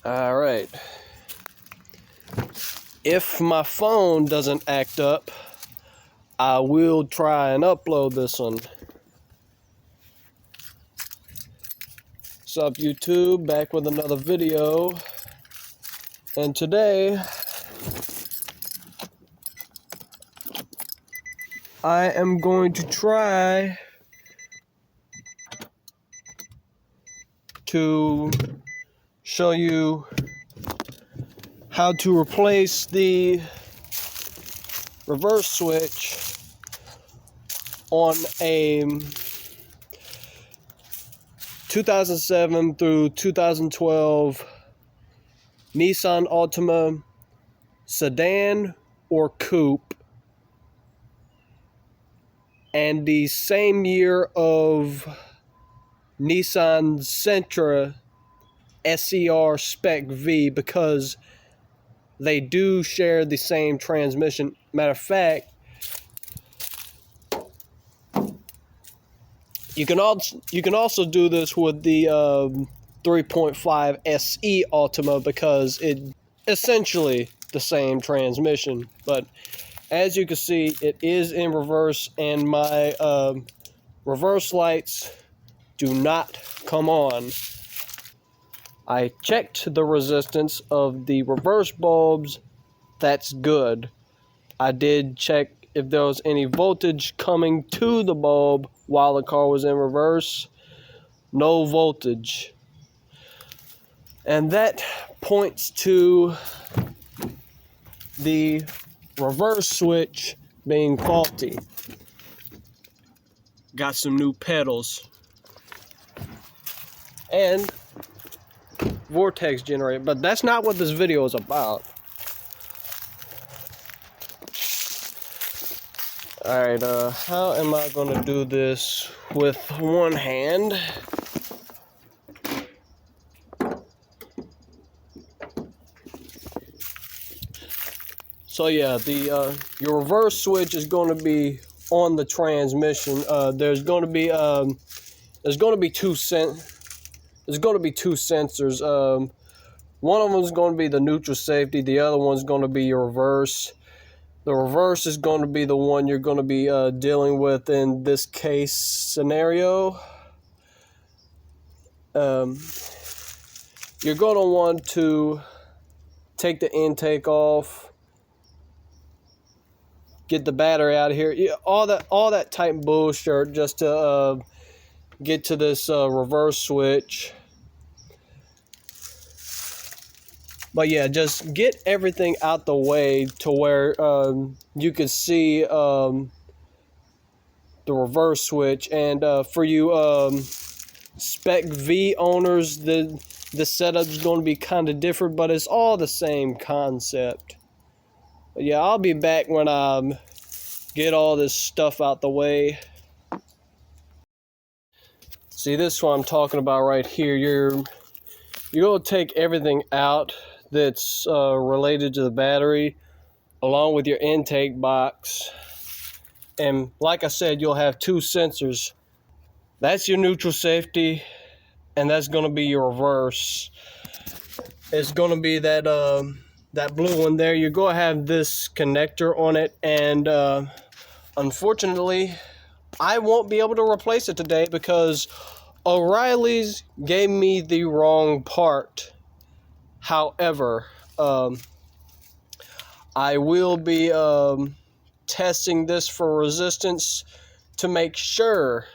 Alright. If my phone doesn't act up, I will try and upload this one. What's up, YouTube? Back with another video. And today, I am going to try to show you how to replace the reverse switch on a 2007 through 2012 Nissan Altima sedan or coupe, and the same year of Nissan Sentra SpecV, because they do share the same transmission. Matter of fact, you can also do this with the 3.5 SE Altima, because it essentially the same transmission. But as you can see, it is in reverse, and my reverse lights do not come on. I checked the resistance of the reverse bulbs. That's good. I did check if there was any voltage coming to the bulb while the car was in reverse. No voltage. And that points to the reverse switch being faulty. Got some new pedals. And vortex generator, but that's not what this video is about. Alright, how am I going to do this with one hand? So yeah, your reverse switch is going to be on the transmission. There's going to be two sensors. One of them is going to be the neutral safety. The other one's going to be your reverse. The reverse is going to be the one you're going to be dealing with in this case scenario. You're going to want to take the intake off, get the battery out of here. All that type of bullshit just to get to this reverse switch. But yeah, just get everything out the way to where you can see the reverse switch. And for you SpecV owners, the setup is going to be kind of different, but it's all the same concept. But yeah, I'll be back when I get all this stuff out the way. See, this is what I'm talking about right here. You're going to take everything out that's related to the battery, along with your intake box. And like I said, you'll have two sensors. That's your neutral safety, and that's going to be your reverse. It's going to be that blue one there. You're going to have this connector on it, and unfortunately, I won't be able to replace it today because O'Reilly's gave me the wrong part. However, I will be testing this for resistance to make sure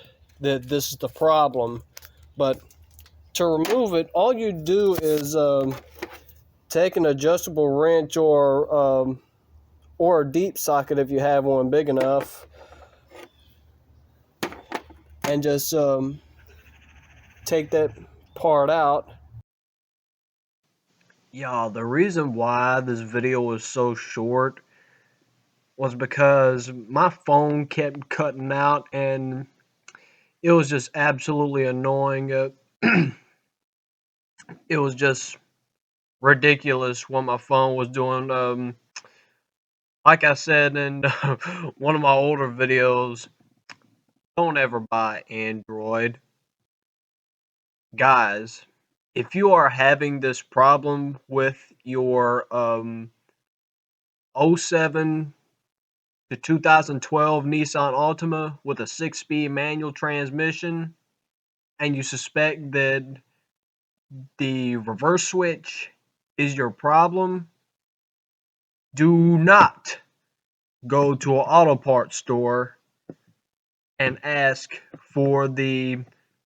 that this is the problem. But to remove it, all you do is take an adjustable wrench or a deep socket if you have one big enough, and just take that part out. Y'all, the reason why this video was so short was because my phone kept cutting out, and it was just absolutely annoying. It was just ridiculous what my phone was doing. Like I said in one of my older videos, don't ever buy Android. Guys, If you are having this problem with your '07 to 2012 Nissan Altima with a 6-speed manual transmission, and you suspect that the reverse switch is your problem, do not go to an auto parts store and ask for the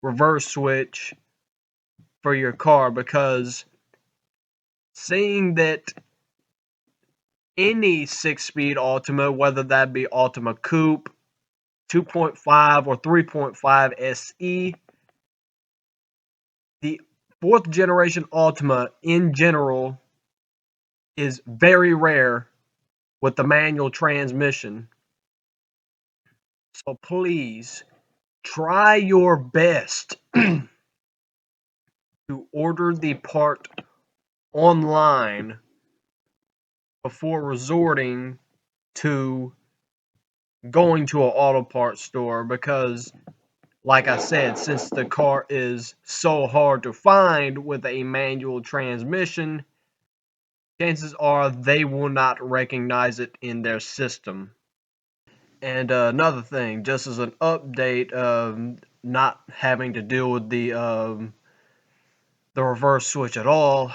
reverse switch for your car, because seeing that any 6-speed Altima, whether that be Altima Coupe, 2.5 or 3.5 SE, the 4th generation Altima in general is very rare with the manual transmission. So please try your best to order the part online before resorting to going to an auto parts store, because like I said, since the car is so hard to find with a manual transmission, chances are they will not recognize it in their system. And another thing, just as an update, not having to deal with the reverse switch at all,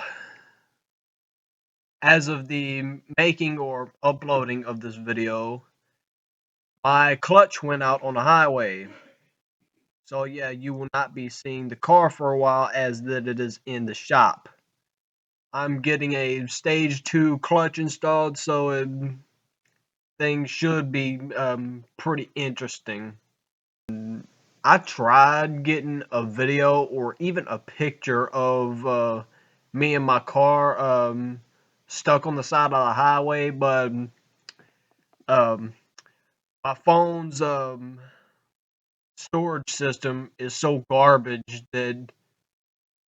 as of the making or uploading of this video, my clutch went out on the highway. So yeah, you will not be seeing the car for a while, as that it is in the shop. I'm getting a stage 2 clutch installed, so things should be pretty interesting. I tried getting a video or even a picture of me and my car stuck on the side of the highway, but my phone's storage system is so garbage that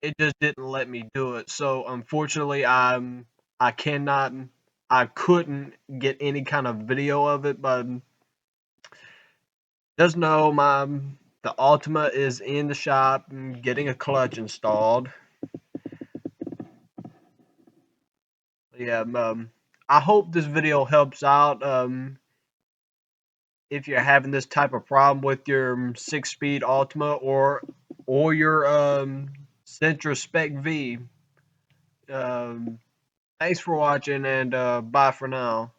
it just didn't let me do it. So unfortunately, I cannot, I couldn't get any kind of video of it. But just know the Altima is in the shop and getting a clutch installed. Yeah, I hope this video helps out. If you're having this type of problem with your 6-speed Altima or your Sentra SpecV. Thanks for watching, and bye for now.